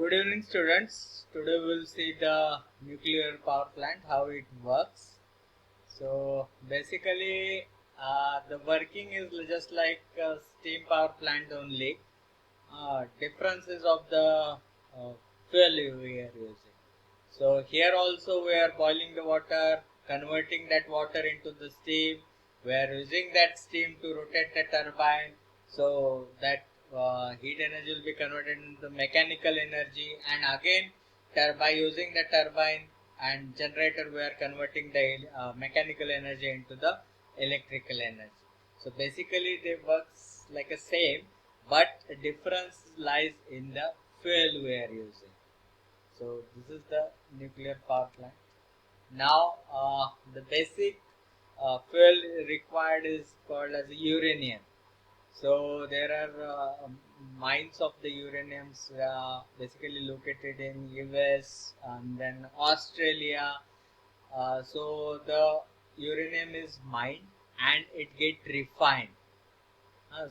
Good evening, students. Today we'll see the nuclear power plant, how it works. So basically, the working is just like a steam power plant only. Differences of the fuel we are using. So here also we are boiling the water, converting that water into the steam. We are using that steam to rotate the turbine. So that heat energy will be converted into mechanical energy, and again by using the turbine and generator we are converting the mechanical energy into the electrical energy. So basically they works like a same, but difference lies in the fuel we are using. So this is the nuclear power plant. Now the basic fuel required is called as uranium. So there are mines of the uraniums basically located in US and then Australia. So the uranium is mined and it get refined.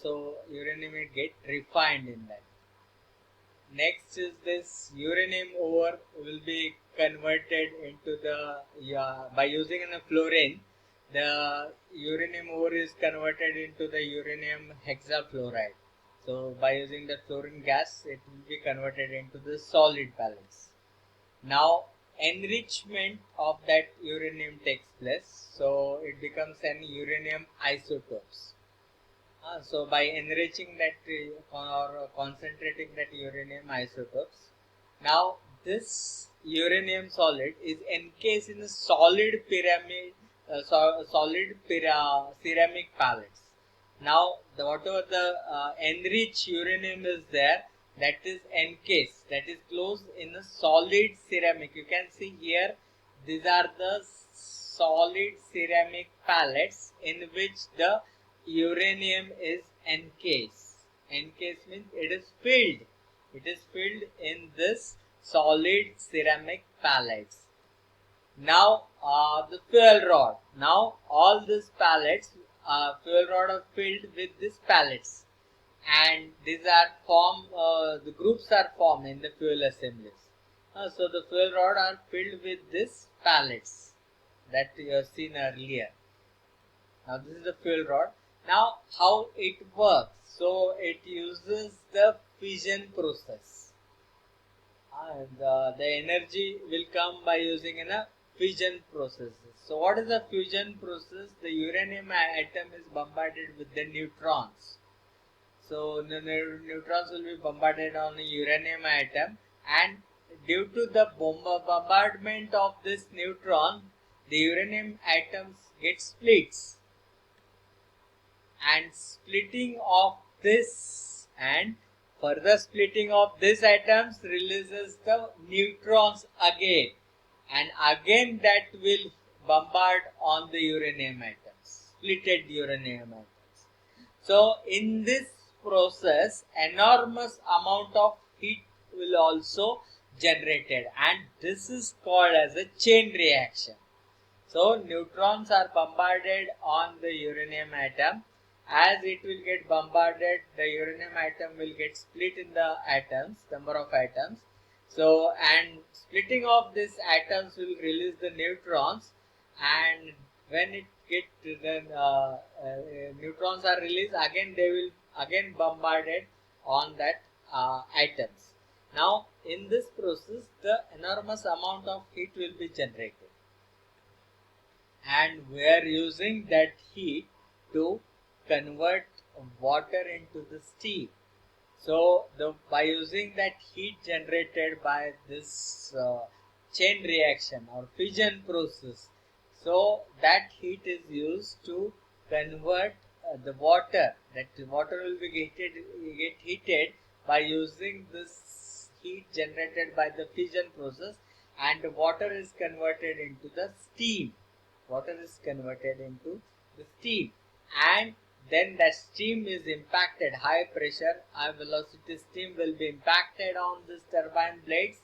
So uranium it get refined in that. Next is this uranium ore will be converted into the by using a fluorine. The uranium ore is converted into the uranium hexafluoride. So by using the fluorine gas, it will be converted into the solid pellets. Now enrichment of that uranium takes place. So it becomes an uranium isotopes. So by enriching that or concentrating that uranium isotopes, now this uranium solid is encased in a solid pyramid, ceramic pellets. Now whatever the enriched uranium is there, that is encased, that is closed in a solid ceramic. You can see here, these are the solid ceramic pellets in which the uranium is encased. Encased means it is filled. It is filled in this solid ceramic pellets. Now the fuel rod. Now all these pellets, fuel rod are filled with these pellets, and these are formed. The groups are formed in the fuel assemblies. So the fuel rod are filled with these pellets that you have seen earlier. Now this is the fuel rod. Now how it works? So it uses the fission process. The energy will come by using a fission process. So what is the fission process? The uranium atom is bombarded with the neutrons. So the neutrons will be bombarded on a uranium atom, and due to the bombardment of this neutron, the uranium atoms get splits, and splitting of this and further splitting of these atoms releases the neutrons again, and again that will bombard on the uranium atoms, splitted uranium atoms. So in this process enormous amount of heat will also generated, and this is called as a chain reaction. So neutrons are bombarded on the uranium atom. As it will get bombarded, the uranium atom will get split in the atoms, number of atoms. So, and splitting of these atoms will release the neutrons, and when it get then neutrons are released, again they will again bombarded on that atoms. Now in this process, the enormous amount of heat will be generated, and we are using that heat to convert water into the steam. So by using that heat generated by this chain reaction or fission process, so that heat is used to convert the water. That water will be get heated by using this heat generated by the fission process, and water is converted into the steam. Water is converted into the steam, and then that steam is impacted, high pressure, high velocity steam will be impacted on this turbine blades.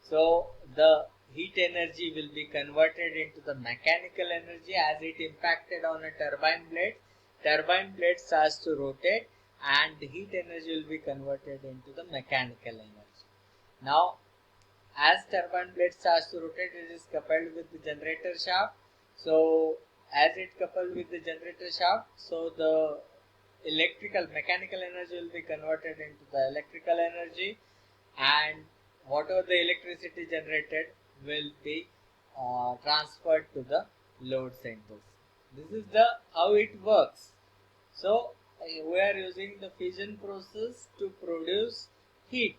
So the heat energy will be converted into the mechanical energy as it impacted on a turbine blade. Turbine blade starts to rotate, and the heat energy will be converted into the mechanical energy. Now, as turbine blade starts to rotate, it is coupled with the generator shaft. So, as it coupled with the generator shaft, so the mechanical energy will be converted into the electrical energy, and whatever the electricity generated will be transferred to the load centers. This is the how it works. So we are using the fission process to produce heat,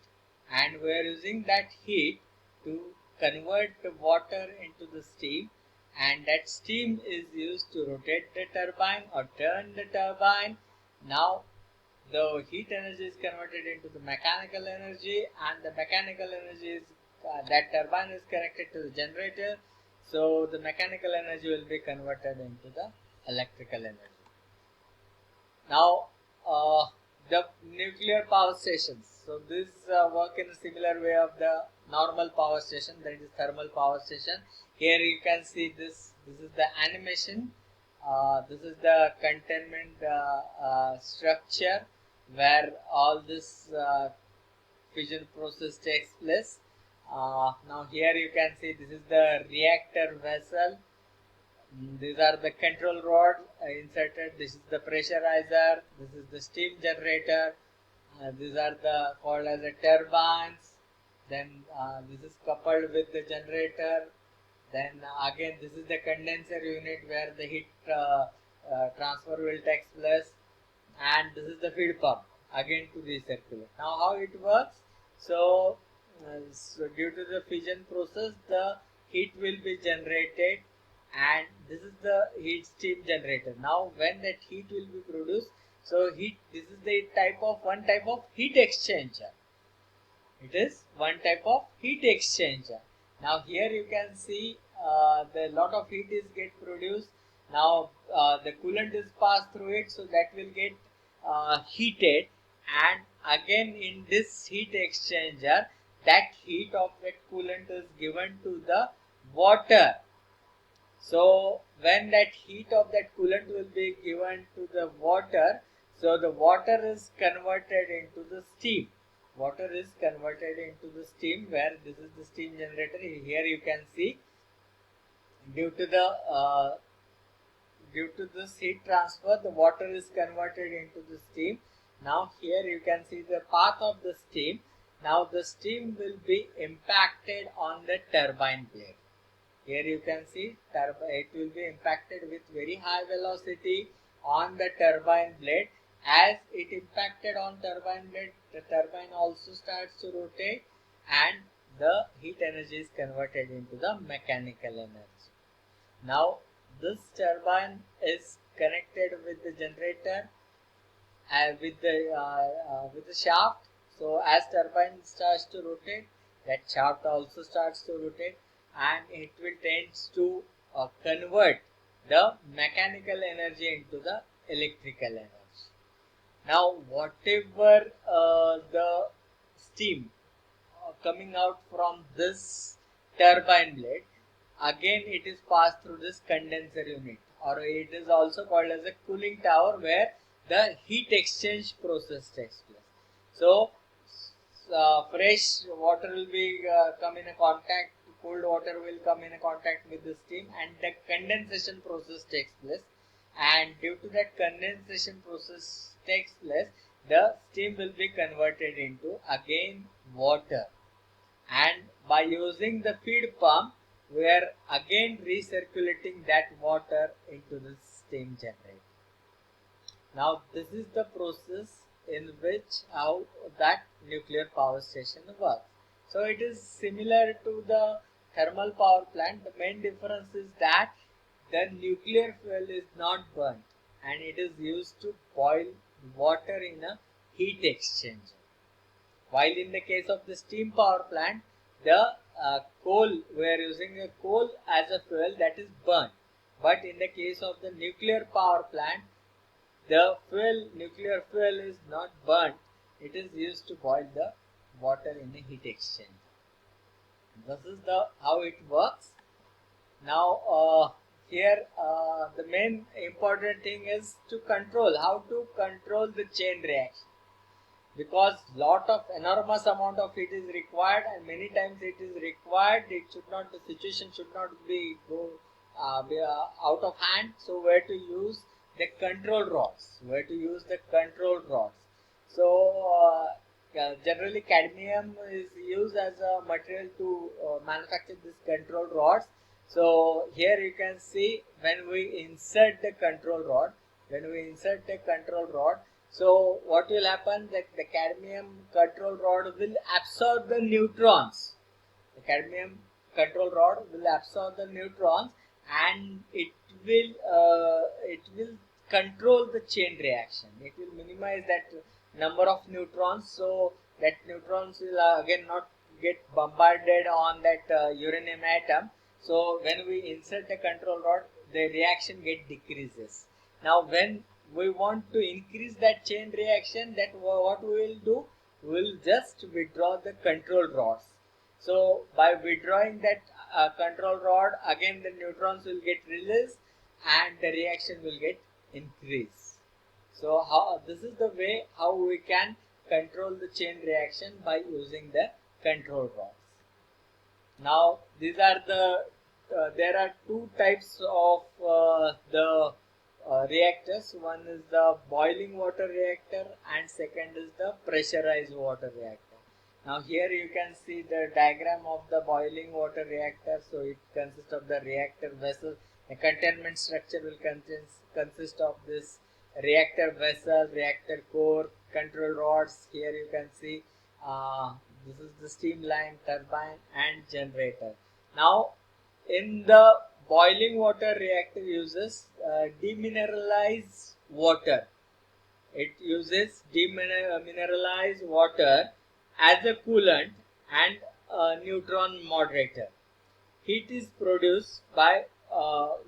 and we are using that heat to convert the water into the steam, and that steam is used to rotate the turbine or turn the turbine. Now the heat energy is converted into the mechanical energy, and the mechanical energy is that turbine is connected to the generator, so the mechanical energy will be converted into the electrical energy. Now, the nuclear power stations. So this work in a similar way of the normal power station, that is thermal power station. Here you can see this. This is the animation. This is the containment structure where all this fission process takes place. Now here you can see this is the reactor vessel. These are the control rods inserted. This is the pressurizer. This is the steam generator. These are the called as the turbines. Then this is coupled with the generator. Then again this is the condenser unit where the heat transfer will take place, and this is the feed pump again to recirculate. Now how it works? So due to the fission process, the heat will be generated, and this is the heat steam generator. Now when that heat will be produced, so this is the one type of heat exchanger. It is one type of heat exchanger. Now here you can see the lot of heat is get produced. Now the coolant is passed through it, so that will get heated, and again in this heat exchanger, that heat of that coolant is given to the water. So when that heat of that coolant will be given to the water, so the water is converted into the steam. Water is converted into the steam, where this is the steam generator. Here you can see due to the due to this heat transfer, the water is converted into the steam. Now here you can see the path of the steam. Now the steam will be impacted on the turbine blade. Here you can see it will be impacted with very high velocity on the turbine blade. As it impacted on turbine blade, the turbine also starts to rotate, and the heat energy is converted into the mechanical energy. Now this turbine is connected with the generator and with the shaft. So as turbine starts to rotate, that shaft also starts to rotate, and it will tends to convert the mechanical energy into the electrical energy. Now whatever the steam coming out from this turbine blade, again it is passed through this condenser unit, or it is also called as a cooling tower, where the heat exchange process takes place. So fresh water will be come in a contact, cold water will come in a contact with the steam, and the condensation process takes place, and due to that condensation process takes place, the steam will be converted into again water, and by using the feed pump, we are again recirculating that water into the steam generator. Now this is the process in which how that nuclear power station works. So it is similar to the thermal power plant. The main difference is that the nuclear fuel is not burnt, and it is used to boil water in a heat exchanger. While in the case of the steam power plant, the coal, we are using a coal as a fuel that is burnt. But in the case of the nuclear power plant, the nuclear fuel is not burnt. It is used to boil the water in a heat exchanger. This is the how it works. Now here the main important thing is to control, how to control the chain reaction. because lot of enormous amount of heat is required, and many times it is required. It should not, the situation should not be out of hand. So where to use the control rods? Where to use the control rods? So generally cadmium is used as a material to manufacture this control rods. So here you can see when we insert the control rod, so what will happen, that the cadmium control rod will absorb the neutrons. The cadmium control rod will absorb the neutrons, and it will control the chain reaction. It will minimize that number of neutrons, so that neutrons will again not get bombarded on that uranium atom. So when we insert the control rod, the reaction decreases. Now when we want to increase that chain reaction, that what we will do, we will just withdraw the control rods. So by withdrawing that control rod, again the neutrons will get released and the reaction will get increased. So this is the way how we can control the chain reaction by using the control rods. Now these are there are two types of the reactors. One is the boiling water reactor and second is the pressurized water reactor. Now here you can see the diagram of the boiling water reactor. So it consists of the reactor vessel. The containment structure will consist of this reactor vessel, reactor core, control rods. Here you can see this is the steam line, turbine and generator. Now in the boiling water reactor uses demineralized water. It uses demineralized water as a coolant and a neutron moderator. Heat is produced by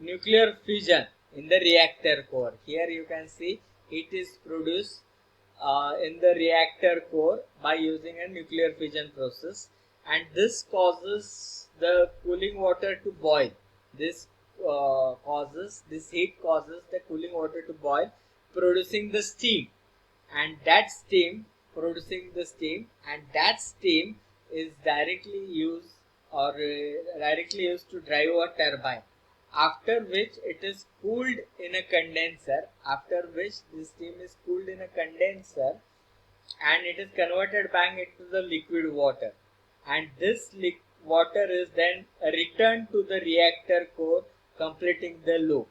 nuclear fission in the reactor core. Here you can see heat is produced in the reactor core by using a nuclear fission process, and this causes the cooling water to boil. This heat causes the cooling water to boil, producing the steam, and that steam is directly used to drive a turbine, after which it is cooled in a condenser, and it is converted back into the liquid water, and this water is then returned to the reactor core, completing the loop.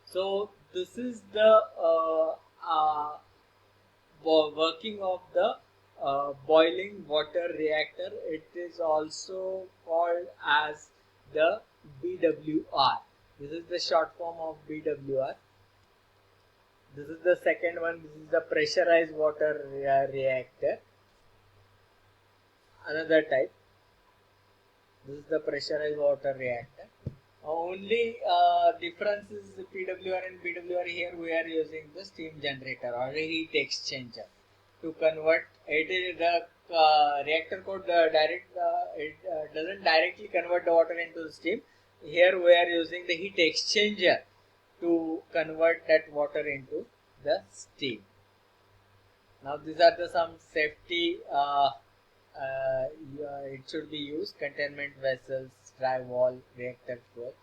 So this is the working of the boiling water reactor. It is also called as the BWR. This is the short form of BWR. This is the second one. This is the pressurized water reactor. Another type. This is the pressurized water reactor. Only difference is PWR and BWR. Here we are using the steam generator or a heat exchanger to convert. It is the reactor core it doesn't directly convert the water into the steam. Here we are using the heat exchanger to convert that water into the steam. Now these are some safety it should be used: containment vessels, dry wall, reactor fuel.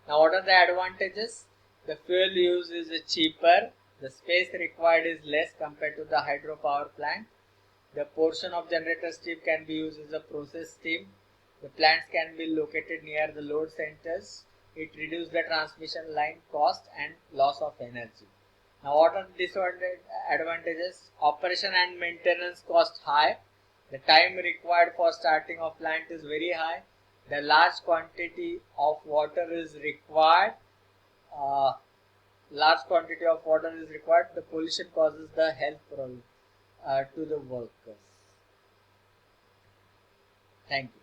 Now what are the advantages? The fuel use is cheaper, the space required is less compared to the hydropower plant. The portion of generator steam can be used as a process steam. The plants can be located near the load centers. It reduces the transmission line cost and loss of energy. Now what are the disadvantages? Operation and maintenance cost high. The time required for starting of plant is very high. The large quantity of water is required. The pollution causes the health problem to the workers. Thank you.